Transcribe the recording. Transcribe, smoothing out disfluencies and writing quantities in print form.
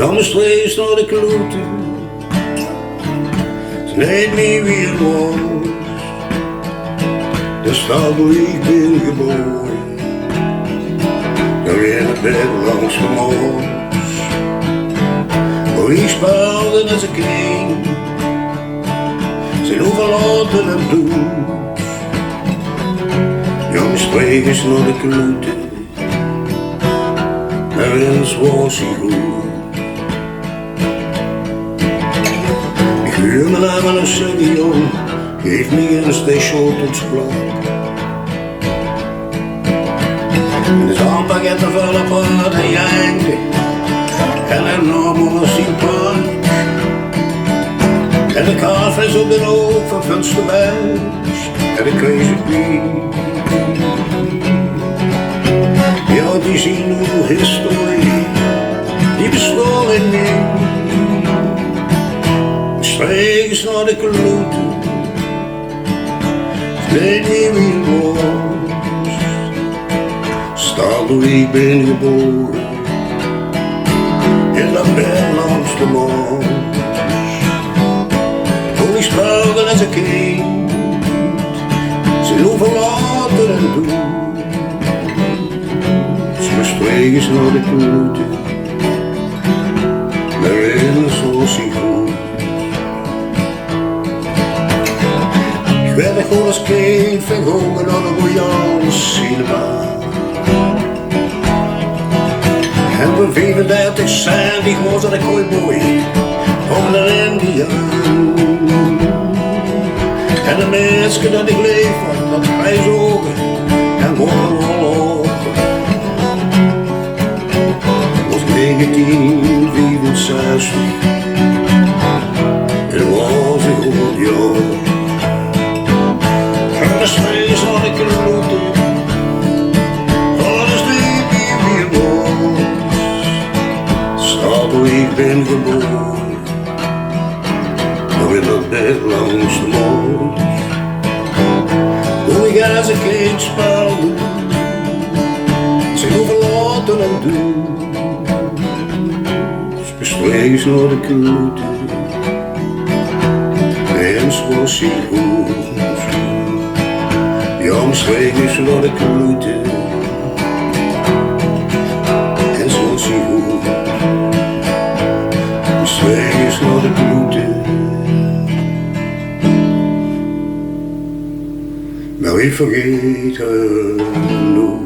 ga steeds naar de kloete. Het neemt me weer los. De stad waar ik ben geboren. Daar in het bed langs de maos. Waar ik speelde als een kind. Zijn verlaote en doeds. Jong streekjes naar de kloete. Ergens was hij goed. Ik huur me naar mijn zègke jong, geeft me een sjotelsplak. Dus ampa gaat de verlaote en jong, en er nog maar zien plan. En de kaartjes op de hoofd van vensterbuis, en de keuzepier. Ja, die zien hoe historie, die bestond in mij. Streeks naar de kloete, vleet niet meer los. Stad waar ik ben geboren, in dat bed langs de maos. Toen ik speelde als een kind, zijn verlaten en dood. Streekjes naar de kloete, daarin zoals hij goed. Ik werd gewoon als kind vergongen naar de Wajn cinema. En voor 35 cent, ik was aan de cojboj, op de Indiaan. En de mensen dat ik leef, dat hij zogen en rock'n'roll. 1964, het was een goed jaar. En de steeds had ik kloete, alles deed niet meer los. Stad waar ik ben geboren, nog in dat bed langs de maos. Toen ik als een kind speelde, zijn verlaten en dood. Streeks naar de kloete, eens was hij goed. Jong streeks naar de kloete, eens was hij goed. Streeks naar de kloete, maar ik vergeet het nooit.